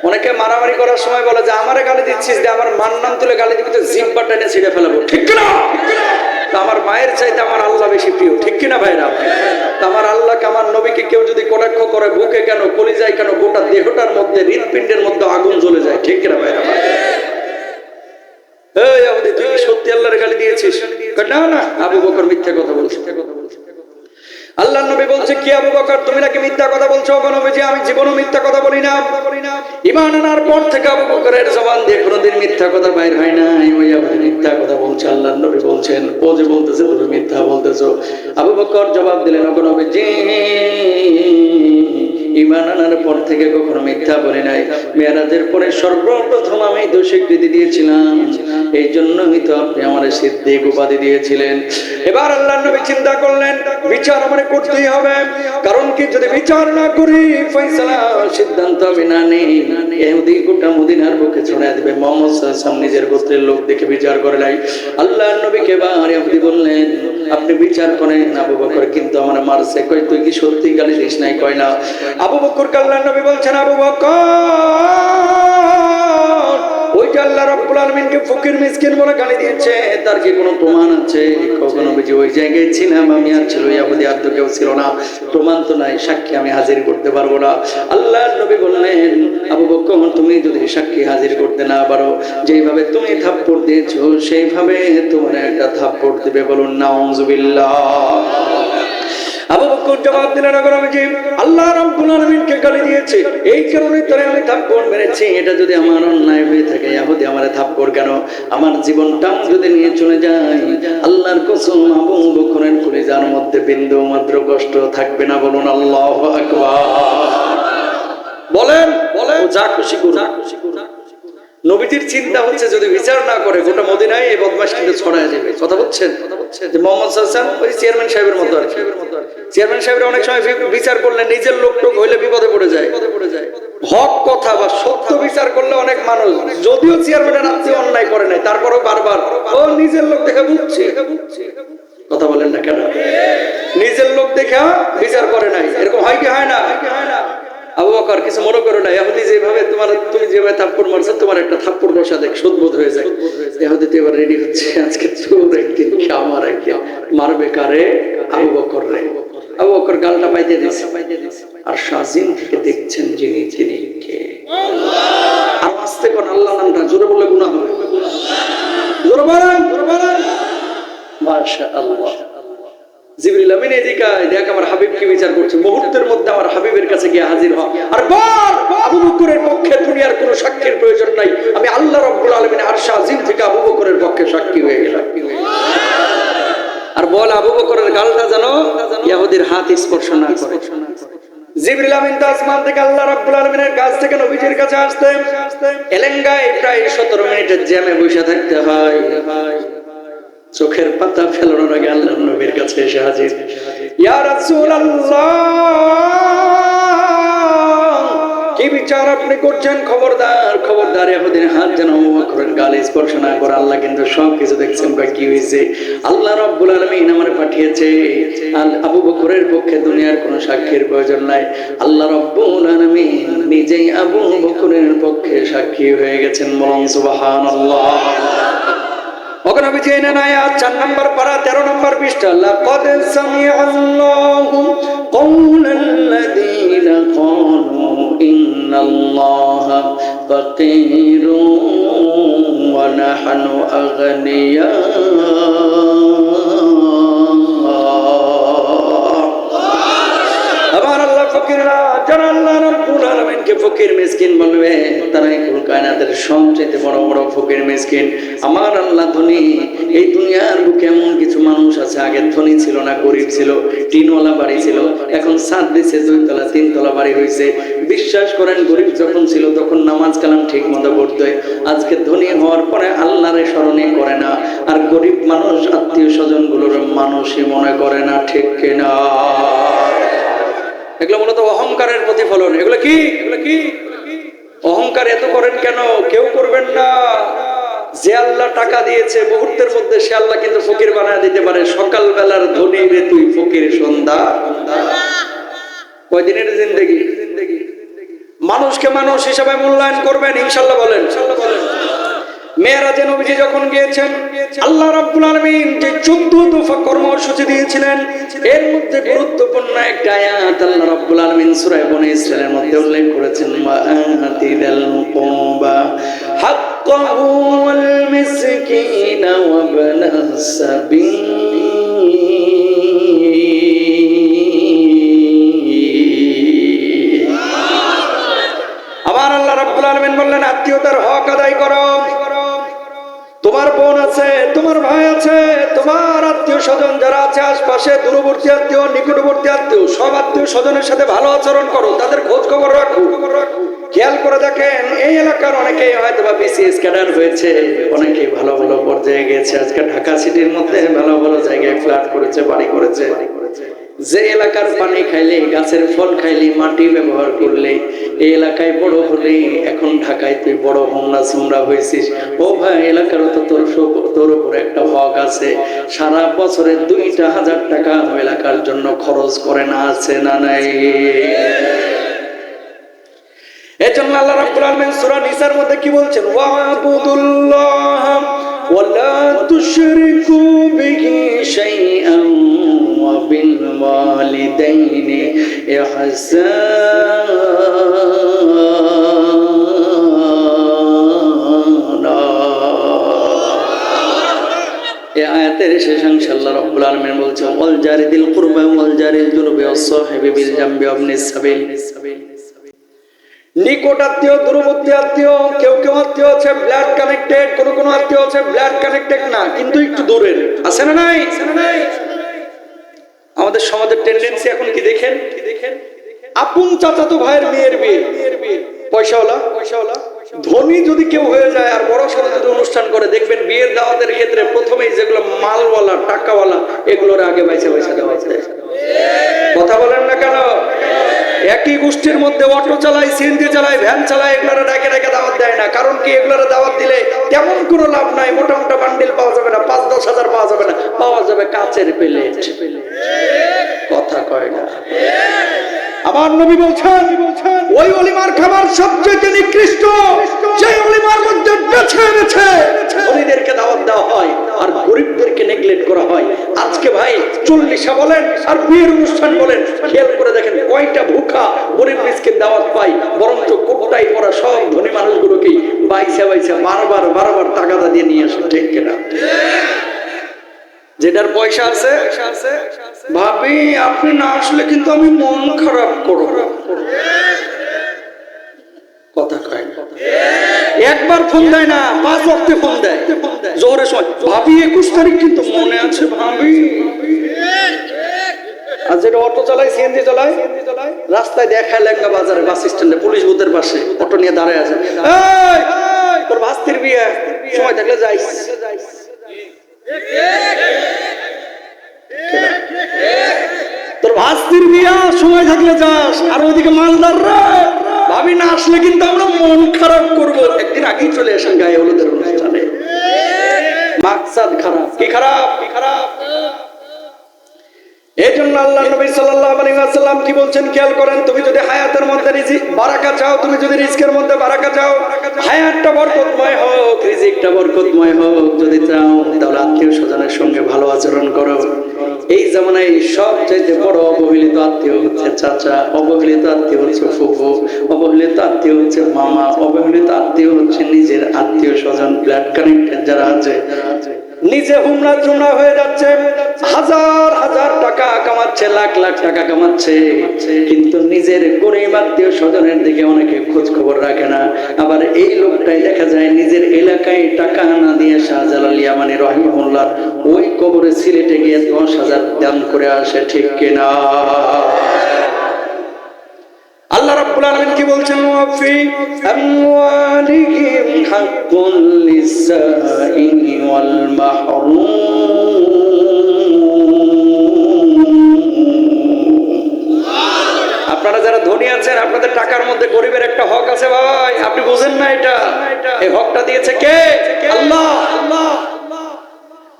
A: অনেকে মারামারি করার সময় বলে যে আমারে গালি দিচ্ছিস, যে আমার মান নাম তুলে গালি দিবি তো জিহ্বা টেনে ছিঁড়ে ফেলাবো। ঠিক কিনা? আমার মায়ের চাইতে আমার আল্লাহ বেশি প্রিয়। ঠিক কিনা ভাইরা? আমার আল্লাহকে, আমার নবীকে কেউ যদি কটাক্ষ করে, বুকে কেন, কলিজায় কেন, গোটা দেহটার মধ্যে, হৃদপিণ্ডের মধ্যে আগুন জ্বলে যায়। ঠিক কিনা ভাইরা? এই আবুদি, তুই কি সত্যি আল্লাহর গালি দিয়েছিস? না না, আবু বকর মিথ্যা কথা বলছে। আল্লাহর নবী বলছে, কি আবু বকর তুমি নাকি মিথ্যা কথা বলছো? ওগো নবীজি, আমি জীবনও মিথ্যা কথা বলি না। ঈমান আনার পর থেকে আবু বকরের জবান দিয়ে কোনোদিন মিথ্যা কথা বাইর হয় নাই। ওই আবু মিথ্যা কথা বলছে। আল্লাহর নবী বলছেন, ও যে বলতেছে তুমি মিথ্যা বলতেছো। আবু বকর জবাব দিলেন, ওগো নবীজি, ঈমান আনার পর থেকে কখনো মিথ্যা বলি নাই। মেরাজের পরে সর্বপ্রথম আমি তো স্বীকৃতি দিয়েছিলাম, এই জন্যই তো আপনি আমার সিদ্দিক উপাধি দিয়েছিলেন। এবার আল্লাহর নবী চিন্তা করলেন বিচার আমার করতেই হবে, কারণ কি যদি বিচার না করি ফয়সালা সিদ্ধান্ত আমি না নেই, ইহুদি গোটা মদিনার বুকে ছড়ায় দিবে। মুহাম্মদ সাল্লাল্লাহু আলাইহি ওয়াসাল্লাম নিজের গোত্রের লোক দেখে বিচার করে নাই। আল্লাহর নবীকে এবার ইহুদি বললেন আপনি বিচার করেন। আবু বকর কিন্তু আমার মারছে, কই তুই কি সত্যি গালি দিস নাই? কয় না। আবু বকর আল্লাহর নবী বলছেন আবু বকর ওই যে আল্লাহ রাব্বুল আলামিনকে ফকির মিসকিন বলে গালি দিয়েছে, তার কি কোনো প্রমাণ আছে? কখনো বুঝি ওই জায়গায় ছিলাম আমি, আর ছিল ইয়াহুদি, আর তো কেউ ছিল না, প্রমাণ তো নাই, সাক্ষী আমি হাজির করতে পারবো না। আল্লাহর নবী বললেন আবু বকর তুমি যদি সাক্ষী হাজির করতে না পারো, যেইভাবে তুমি থাপ্পড় দিয়েছো সেইভাবে তোমার একটা থাপ্পড় দিবে। বলুন নাউযুবিল্লাহ। আবু বকর জবাব দিলেন আল্লাহ রাব্বুল আলামিনকে গালি দিয়েছে, এই কারণে তোরে আমি থাপ্পড় মেরেছি। এটা যদি আমার অন্যায় হয়ে থাকে, ইহুদি আমারে থাপ্পড় কেন? আমার জীবনটা যদি নিয়ে চলে যায়, আল্লাহর কসম আবু বকরের কলিজার মধ্যে বিন্দু মাত্র কষ্ট থাকবে না। বলুন আল্লাহু আকবার। বলেন বলেন, যা খুশি করুন। নবীজির চিন্তা হচ্ছে যদি বিচার না করে গোটা মদিনায় এই বদমাশ কিন্তু ছড়ায় যাবে। কথা বলছেন যে মুহাম্মদ সাল্লাল্লাহু আলাইহি ওয়াসাল্লাম ওই চেয়ারম্যান সাহেবের মতো আর কি। চেয়ারম্যান সাহেবরা অনেক সময় বিচার করলে নিজের লোকটোক হইলে বিপদে পড়ে যায়। হক কথা বা সত্য বিচার করলে অনেক মানুষ, যদিও চেয়ারম্যানের আত্মীয় অন্যায় করে নাই, তারপরেও বারবার ও নিজের লোক দেখে বুঝছি। কথা বলেন না কেন? নিজের লোক দেখা বিচার করে নাই, এরকম হয় কি হয় না? আবু বকর কিছু মনে করো না, ইহুদি যেভাবে তুমি যেভাবে থাপ্পড় মারছো, তোমার একটা থাপ্পড় বসা দেখ শোধবোধ হয়ে যায়। ইহুদি তো এবার রেডি হচ্ছে, আজকে তোর একদিন আমার একদিন মারবে কারে? আবু বকর রে। আবু বকর গালটা পাইতে দিয়েছে, আর শাজিম থেকে দেখছেন যিনি তিনি কে? আর আস্তে কোন আল্লাহ নামটা জোরে বললে গুনাহ হবে। জোরে বলেন, জোরে বলেন মাশাআল্লাহ। জিবরিল আমিন এদিকে দেখ আমার হাবিব কি বিচার করছে। মুহূর্তের মধ্যে আমার হাবিবের কাছে গিয়ে হাজির হ আর বল আবু বকরের পক্ষে দুনিয়ার কোনো সাক্ষীর প্রয়োজন নাই, আমি আল্লাহ রাব্বুল আলামিন আরশ আজিম থেকে আবু বকরের পক্ষে সাক্ষী হয়ে গেলাম। আর বল আবু বকরের গালটা যেন ইহুদির হাত স্পর্শ না করে। জিবরিল আমিন তো আসমান থেকে আল্লাহ রাব্বুল আলামিনের কাছ থেকে নবীজির কাছে আসতেন, এলেঙ্গায় প্রায় 17 মিনিটের জ্যামে বসে থাকতে হয়। চোখের পাতা ফেলানোর আগে আল্লাহর নবীর কাছে এসে হাজির। ইয়া রাসূলুল্লাহ, কি বিচার আপনি করছেন? খবরদার খবরদার, ইহুদির হাত যেন আবু বকরের গালে স্পর্শ না করে। আল্লাহ কিন্তু সবকিছু দেখছেন। কি হয়েছে? আল্লাহ রাব্বুল আলামিন আমারে পাঠিয়েছে, আবু বকরের পক্ষে দুনিয়ার কোনো সাক্ষীর প্রয়োজন নাই। আল্লাহ রাব্বুল আলামিন নিজেই আবু বকরের পক্ষে সাক্ষী হয়ে গেছেন। বলুন সুবহানাল্লাহ। ওখানে জেনে নাই 4 নম্বর পারা 13 নম্বর পৃষ্ঠা। লাকাদ সামিআল্লাহু কাওলাল্লাযীনা ক্বালু ইন্নাল্লাহা ফাকীরুন ওয়া নাহনু আগনিয়া। আমার আল্লাহ ফকির না, যারা আল্লাহ রাব্বুল আলামিনকে ফকির মিসকিন বলবে তারাই কুল কায়নাতের সবচেয়ে বড় বড় ফকির মিসকিন। আমার আল্লাহ ধনী। এই দুনিয়ার বুকে এমন কিছু মানুষ আছে, আগে ধনী ছিল না, গরিব ছিল, টিনওয়ালা বাড়ি ছিল, এখন ছাদ দিছে, 2 তলা 3 তলা বাড়ি হয়েছে। বিশ্বাস করেন গরিব যখন ছিল তখন নামাজ কালাম ঠিক মতো পড়তো, আজকে ধনী হওয়ার পরে আল্লাহরে স্মরণই করে না। আর গরিব মানুষ আত্মীয় স্বজন গুলোর মানুষই মনে করে না। ঠিক কিনা? এগুলো মূলত অহংকারের প্রতিফলন। এগুলো কি? অহংকার এত করেন কেন? কেউ করবেন না। যে আল্লাহ টাকা দিয়েছে মুহূর্তের মধ্যে সে আল্লাহ কিন্তু ফকির বানায় দিতে পারে। সকাল বেলার ধনী রে তুই ফকির সন্ধ্যা। কয়দিনের জিন্দেগি? মানুষকে মানুষ হিসাবে মূল্যায়ন করবেন ইনশাআল্লাহ। বলেন মেরাজে নবীজি যখন গিয়েছেন, আল্লাহ রাব্বুল আলামিন যে 14 দফা কর্মসূচি দিয়েছিলেন, এর মধ্যে গুরুত্বপূর্ণ একটা আয়াত আল্লাহ রাব্বুল আলামিন সূরা বনী ইসরাঈলের মধ্যে উল্লেখ করেছেন, মাআতিল কুরবা হাক্কাহু ওয়াল মিসকিনা ওয়া ইবনাস সাবিল। আমার আল্লাহ রাব্বুল আলামিন বললেন আত্মীয়তার হক আদায় করো। তোমার বোন আছে, তোমার ভাই আছে, তোমার আত্মীয় স্বজন যারা আছে আশপাশে, দূরবর্তী আত্মীয়, নিকটবর্তী আত্মীয়, সব আত্মীয় স্বজনের সাথে ভালো আচরণ করো, তাদের খোঁজ খবর রাখো। খেয়াল করে দেখেন, এই এলাকার অনেকেই হয়তো বা বিসিএস ক্যাডার হয়েছে, অনেকেই ভালো ভালো পর্যায়ে গেছে, আজকে ঢাকা সিটির মধ্যে ভালো ভালো জায়গায় ফ্ল্যাট করেছে, বাড়ি করেছে। যে এলাকার পানি খাইলে, গাছের ফল খাইলে, মাটি ব্যবহার করলে, এই এলাকায় বড় হলে, এখন ঢাকায় তুই বড় হোমরা সুমরা হয়েছিস, ও ভাই এলাকার তো তোর উপরে একটা হক আছে। সারা বছরে 2,000 টাকা এলাকার জন্য খরচ করে না, আছে না নাই? এজন্য আল্লাহ রাব্বুল আলামিন সূরা নিসার মধ্যে কি বলছেন? ওয়াবুদুল্লাহ ওয়ালা তুশরিকু বিহি শাইআন ওয়া বিল ওয়ালিদাইনি ইহসানা। এই আয়াতের শেষাংশ আল্লাহ রাব্বুল আলামিন বলছেন ওয়াল জারিদিল কুরবা ওয়াল জারিল জুনুবি ওয়াস সাহিবি বিল জামবি ওয়াবনিস সাবিল। নিকট আত্মীয়, দূরবর্তী আত্মীয়, কেউ কেউ আত্মীয় আছে ব্লাড কানেক্টেড, কোন আত্মীয় আছে ব্লাড কানেক্টেড না, কিন্তু একটু দূরের, আছে না নাই? আমাদের সমাজের টেন্ডেন্সি এখন কি দেখেন, আপন চাচাতো ভাইয়ের মেয়ের বিয়ে, পয়সাওয়ালা ধনী যদি কেউ হয়ে যায় আর বড় সড়ো যদি অনুষ্ঠান করে, দেখবেন বিয়ের দাওয়াতের ক্ষেত্রে প্রথমেই যেগুলো মালওয়ালা, টাকাওয়ালা, এগুলোর আগে বাইসা দেওয়া হয়। কথা বলেন না কেন? একই গোষ্ঠীর মধ্যে অটো চালায়, সিএনজি চালায়, ভ্যান চালায়, এগুলোর ডাকে দাওয়াত দেয় না। কারণ কি? এগুলোর দাওয়াত দিলে তেমন কোনো লাভ নাই, মোটা মোটা বান্ডিল পাওয়া যাবে না, 5-10 হাজার পাওয়া যাবে না, পাওয়া যাবে কাচের প্লেট। কথা কয় না? আমার নবী বলছেন ওই ওলিমার খাবার সবচেয়ে নিকৃষ্ট যে ওলিমার মধ্যে বেছে বেছে ধনীদেরকে দাওয়াত দেওয়া হয় আর গরিবদেরকে নেগলেক্ট করা হয়। আজকে ভাই 40 বলেন আর বিয়ের অনুষ্ঠান বলেন, খেয়াল করে দেখেন কয়টা ভুখা গরিব মিসকিন দাওয়াত পাই, বরঞ্চ কোটটাই পড়া সব ধনী মানুষগুলোকেই বাইসা বারবার টাকাটা দিয়ে নিয়ে আসে। ঠিক কিনা? যেটার পয়সা আছে, ভাবি আপনি না আসলে কিন্তু আমি মন খারাপ করব। কথা কয় না? একবার ফোন দেয় না, 5 ওয়াক্তে ফোন দেয় জোহরের সময়, ভাবি 21 তারিখ কিন্তু মনে আছে ভাবি। আর যেটা অটো চালায়, সিএনজি চালায়, রাস্তায় দেখায় লেঙ্গা বাজারে, বাস স্ট্যান্ডে, পুলিশ বুথের পাশে অটো নিয়ে দাঁড়ায় আছে, এই তোর ভাস্তির বিয়ে, সময় থাকলে যাইস। তোর ভাস্তির বিয়া, সময় থাকলে যাস। আর ওইদিকে মালদাররা ভাবি না আসলে কিন্তু আমরা মন খারাপ করবো। একদিন আগেই চলে আসেন গায়ে হলুদের অনুষ্ঠানে, মাকসাদ খারাপ। কি খারাপ? এই জন্য আল্লাহ নবী সাল্লাল্লাহু আলাইহি ওয়াসাল্লাম কি বলছেন খেয়াল করেন, তুমি যদি হায়াতের মধ্যে রিজিক বারাকা চাও, তুমি যদি রিজকের মধ্যে বারাকা চাও, হায়াতটা বরকতময় হোক, রিজিকটা বরকতময় হোক যদি চাও, তাহলে আত্মীয় স্বজনের সঙ্গে ভালো আচরণ করো। এই জামানায় সবচাইতে বড় অবহেলিত আত্মীয় হচ্ছে চাচা, অবহেলিত আত্মীয় হচ্ছে ফুফু, অবহেলিত আত্মীয় হচ্ছে মামা, অবহেলিত আত্মীয় হচ্ছে নিজের আত্মীয় স্বজন, ব্লাড কানেক্টেড যারা আছে। নিজে হুমরা চুমরা হয়ে যাচ্ছে, হাজার টাকা কামাচ্ছে, লাখ টাকা কামাচ্ছে, কিন্তু নিজের গরিব আত্মীয় স্বজনের দিকে অনেকে খোঁজ খবর রাখে না। আবার এই লোকটাই দেখা যায় নিজের এলাকায় টাকা না দিয়ে শাহজালাল ইয়ামানি রহিমাহুল্লাহ ওই কবরে সিলেটে গিয়ে 10,000 দান করে আসে। ঠিক কিনা? আল্লাহ রাব্বুল আলামিন কি বলছেন? ওয়াফি আমওয়ালিহিম হাক্কুন লিসাইলি ওয়াল মাহরুম। আপনারা যারা ধনী আছেন, আপনাদের টাকার মধ্যে গরিবের একটা হক আছে ভাই, আপনি বুঝেন না এটা? এই হকটা দিয়েছে কে? আল্লাহ।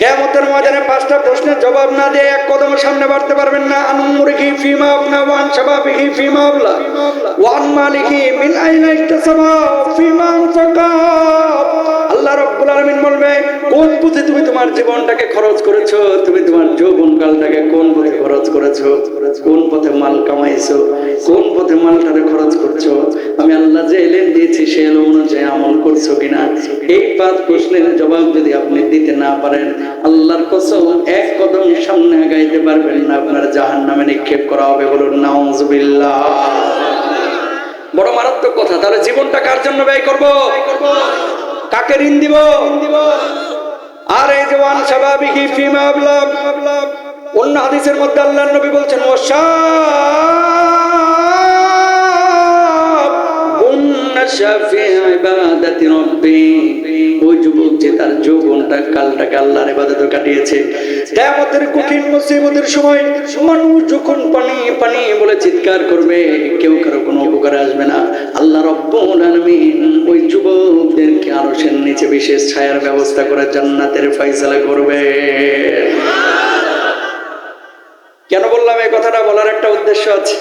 A: কিয়ামতের ময়দানে 5টা প্রশ্নের জবাব না দিয়ে এক কদম সামনে বাড়তে পারবেন না। আন উমরিহি ফিমা আফনা ওয়া আন শাবাবিহি ফিমা আবলা ওয়া আন মালিহি মিন আইনা ইকতাসাবা ফিমা আনফাকা। আল্লাহ রাব্বুল আলামিন বলবে, কোন পথে তুমি তোমার জীবনটাকে খরচ করেছো, তুমি তোমার যৌবনকালটাকে কোন পথে খরচ করেছো, কোন পথে মাল কামাইছো, কোন পথে মালটারে খরচ করছো, আমি আল্লাহ যে এলেম দিয়েছি সে এলেম অনুযায়ী আমল করছো কিনা। এই 5 প্রশ্নের জবাব যদি আপনি দিতে না পারেন, আল্লাহর কসম এক কদম সামনে আগাইতে পারবেন না, আপনার জাহান্নামে নিক্ষেপ করা হবে। বলুন নাউযুবিল্লাহ। বড় মারাত্মক কথা। তাহলে জীবনটা কার জন্য ব্যয় করব? কাকে ঋণ দিব? আর এই জওয়ান শাবাবিহি ফিমা আবলাগ, অন্য হাদিসের মধ্যে আল্লাহর নবী বলছেন ওই যুবক যে তার যৌবনটা কালটাকে আল্লাহর ইবাদতে কাটিয়েছে, কিয়ামতের কঠিন মুসিবতের সময় মানুষ যখন পানি পানি বলে চিৎকার করবে, কেউ কারো কোনো উপকারে আসবে না, আল্লাহ রাব্বুল আলামিন ওই যুবকদেরকে আরশের নিচে বিশেষ ছায়ার ব্যবস্থা করে জান্নাতের ফয়সালা করবে। কেন বললাম এই কথাটা? বলার একটা উদ্দেশ্য আছে।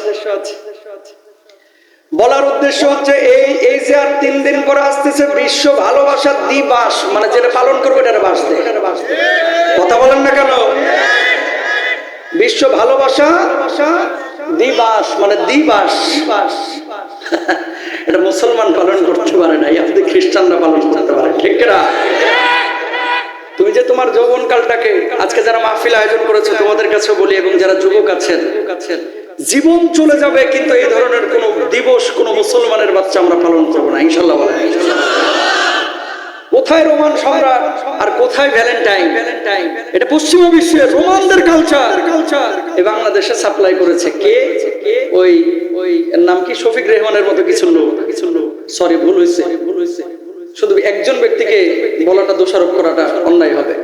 A: বলার উদ্দেশ্য হচ্ছে এই যে আর 3 দিন পরে আসতেছে বিশ্ব ভালোবাসা দিবস, মানে যেটা পালন করবে এটা বাসতে, কথা বলেন না কেন? বিশ্ব ভালোবাসা দিবস মানে দিবস, এটা মুসলমান পালন করতে পারে না, আপনি খ্রিস্টানরা পালন করতে পারে, ঠিক না? তুমি যে তোমার যৌবন কালটাকে আজকে যারা মাহফিল আয়োজন করেছে তোমাদের কাছে বলি, এবং যারা যুবক আছেন, জীবন চলে যাবে কিন্তু এই ধরনের কোন দিবস কোন মুসলমানের বাচ্চা আমরা পালন করবো না, ইনশাল্লাহ বলেন। কোথায় রোমান সম্রাট আর কোথায় ভ্যালেন্টাইন? এটা পশ্চিমা বিশ্বের রোমানদের কালচার এই বাংলাদেশে সাপ্লাই করেছে কে? ওই এর নাম কি, শফিক রেহমানের মতো কিছু লোক, সরি ভুল হয়েছে। শুধু একজন ব্যক্তিকে বলাটা, দোষারোপ করাটা অন্যায় হবে,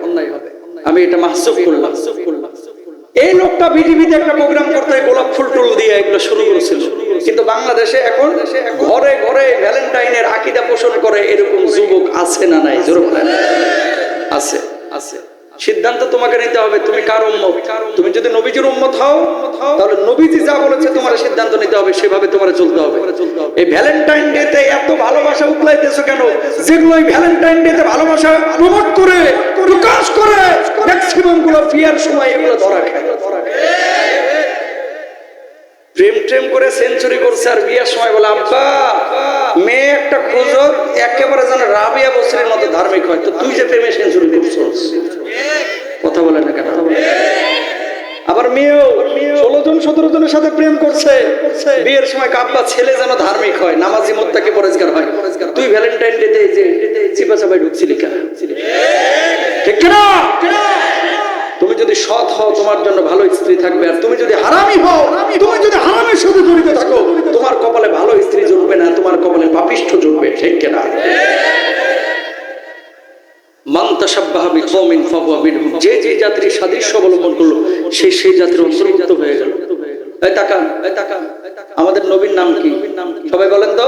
A: আমি এটা মাহসুব করলাম। এই লোকটা বিটিভিতে একটা প্রোগ্রাম করতে গোলাপ ফুল টুল দিয়ে এগুলো শুরু করেছিল, কিন্তু বাংলাদেশে এখন ঘরে ঘরে ভ্যালেন্টাইনের আকীদা পোষণ করে এরকম যুবক আছে না নাই? জোরে বলেন। আছে। সিদ্ধান্ত তোমাকে নিতে হবে, তুমি কার উম্মত। তুমি যদি নবীজির উম্মত হও তাহলে নবীজি যা বলেছে তোমার সিদ্ধান্ত নিতে হবে, সেভাবে তোমার চলতে হবে। এই ভ্যালেন্টাইন ডে তে এত ভালোবাসা উতলাইতেছো কেন? যেগুলো এই ভ্যালেন্টাইন ডে তে ভালোবাসা প্রমোট করে, প্রকাশ করে, ম্যাক্সিমাম গুলো বিয়ার সময় এগুলো ধরা খায়। প্রেম করে সেঞ্চুরি করছে আর বিয়ার সময় বলে আব্বা মেয়ে একটা খুঁজো একেবারে যেন রাবিয়া বসরির মতো ধার্মিক হয়। তো তুই যে প্রেমে সেঞ্চুরি করছিস, কথা বলে না কেন? আবার মেয়েও 16 জন 17 জনের সাথে প্রেম করছে, বিয়ের সময় আব্বা ছেলে যেন ধার্মিক হয়, নামাজি মুত্তাকি পরেজগার হয়। তুই ভ্যালেন্টাইন ডে তে যে চিপা চাপাই ঢুকছিলি কেন? ঠিক না? তুমি যদি সৎ হও তোমার জন্য ভালো স্ত্রী থাকবে, আর তুমি যদি হারামি হও, তুমি যদি হারামের সাথে জড়িত থাকো, তোমার কপালে ভালো স্ত্রী জুটবে না, তোমার কপালে পাপিষ্ঠ জুটবে, ঠিক না? মান তাশাব্বাহা বিকওমিন ফাহুয়া মিনহুম, যে যে জাতির সাদৃশ্য অবলম্বন করলো সেই জাতির অন্তর্ভুক্ত হয়ে গেল। এই তাকান, আমাদের নবীর নাম কি? সবাই বলেন তো।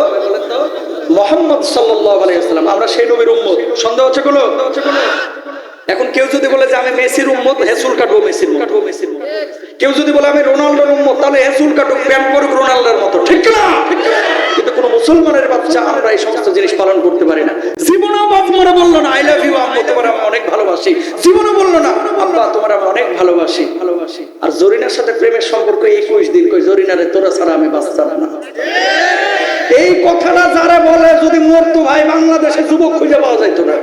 A: মুহাম্মদ সাল্লাল্লাহু আলাইহি ওয়াসাল্লাম। আমরা সেই নবীর উম্মত। সন্দেহ আছে কোনো? এখন কেউ যদি বলে যে আমি মেসির উম্মত, হেসুল কাটবো মেসির মতো। কেউ যদি বলে আমি রোনাল্ডোর উম্মত, তাহলে হেসুল কাটুক, প্যান্ট পরুক রোনাল্ডোর মতো, ঠিক না? কিন্তু কোন মুসলমানের বাচ্চা আমরা এই সমস্ত জিনিস পালন করতে পারি না। জীবনও বাপ মারা বললো না আই লাভ ইউ আম্মু, তোমার আমি অনেক ভালোবাসি। জীবনও বললো না আব্বা তোমার আমি অনেক ভালোবাসি। আর জরিনার সাথে প্রেমের সম্পর্ক 21 দিন, কই জরিনারে তোরা ছাড়া আমি বাঁচতাম না। এই কথাটা যারা বলে যদি মরতো ভাই, বাংলাদেশে যুবক খুঁজে পাওয়া যাইতো না।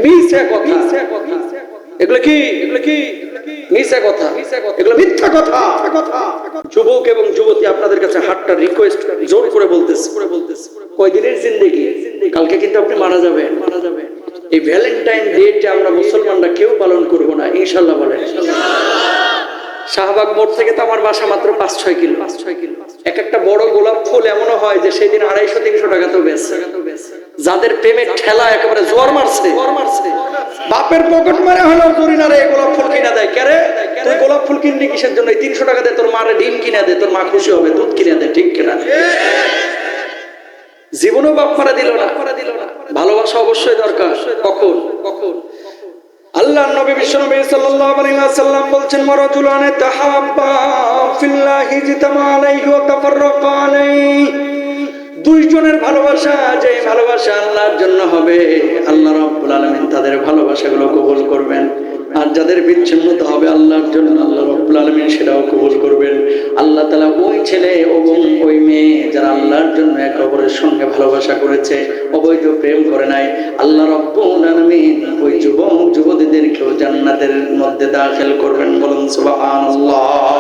A: মিথ্যা কথা এগুলো, কি মিথ্যা কথা, এগুলো মিথ্যা কথা। যুবক এবং যুবতী আপনাদের কাছে হাতটা রিকোয়েস্ট জোর করে বলতেছে, কয়দিনের জিন্দেগি, কালকে কিন্তু আপনি মারা যাবেন। এই ভ্যালেন্টাইন ডেটা আমরা মুসলমানরা কেউ পালন করবো না, ইনশাল্লাহ বলেন। শাহবাগ মোড় থেকে তো আমার বাসা মাত্র 5-6 কিলো। এক একটা বড় গোলাপ ফুল এমনও হয় যে সেদিন 250-300 টাকা তো বেচে। যাদের প্রেমের ঠেলা একেবারে জোর মারছে, বাপের পকেট মারে হলেও জরিনারে এই গোলাপ ফুল কিনা দেয়। কেরে তুই গোলাপ ফুল কিনলি কিসের জন্য? 300 টাকা দে, তোর মারে ডিম কিনা দে, তোর মা খুশি হবে, দুধ কিনা দে, ঠিক কিনা? জীবনেও বাপ মারা দিল না। ভালোবাসা অবশ্যই দরকার। কখন? আল্লাহর নবী বিশ্বনবী সাল্লাল্লাহু আলাইহি ওয়াসাল্লাম বলছেন মারাজুলানে তাহাব্বা ফিল্লাহি ইজতামা আলাইহি ওয়া তাফাররাকা আলাইহি। দুইজনের ভালোবাসা, যে ভালোবাসা আল্লাহর জন্য হবে, আল্লাহ রাব্বুল আলামিন তাদের ভালোবাসাগুলো কবুল করবেন। আর যাদের বিচ্ছিন্নতা হবে আল্লাহর জন্য, আল্লাহ রাব্বুল আলামিন সেটাও কবুল করবেন। আল্লাহ তাআলা ওই ছেলে এবং ওই মেয়ে যারা আল্লাহর জন্য একে অপরের সঙ্গে ভালোবাসা করেছে, অবৈধ প্রেম করে নাই, আল্লাহ রাব্বুল আলামিন ওই যুবক যুবতীদেরকেও জান্নাতের মধ্যে দাখিল করবেন। বলুন সুবহানাল্লাহ।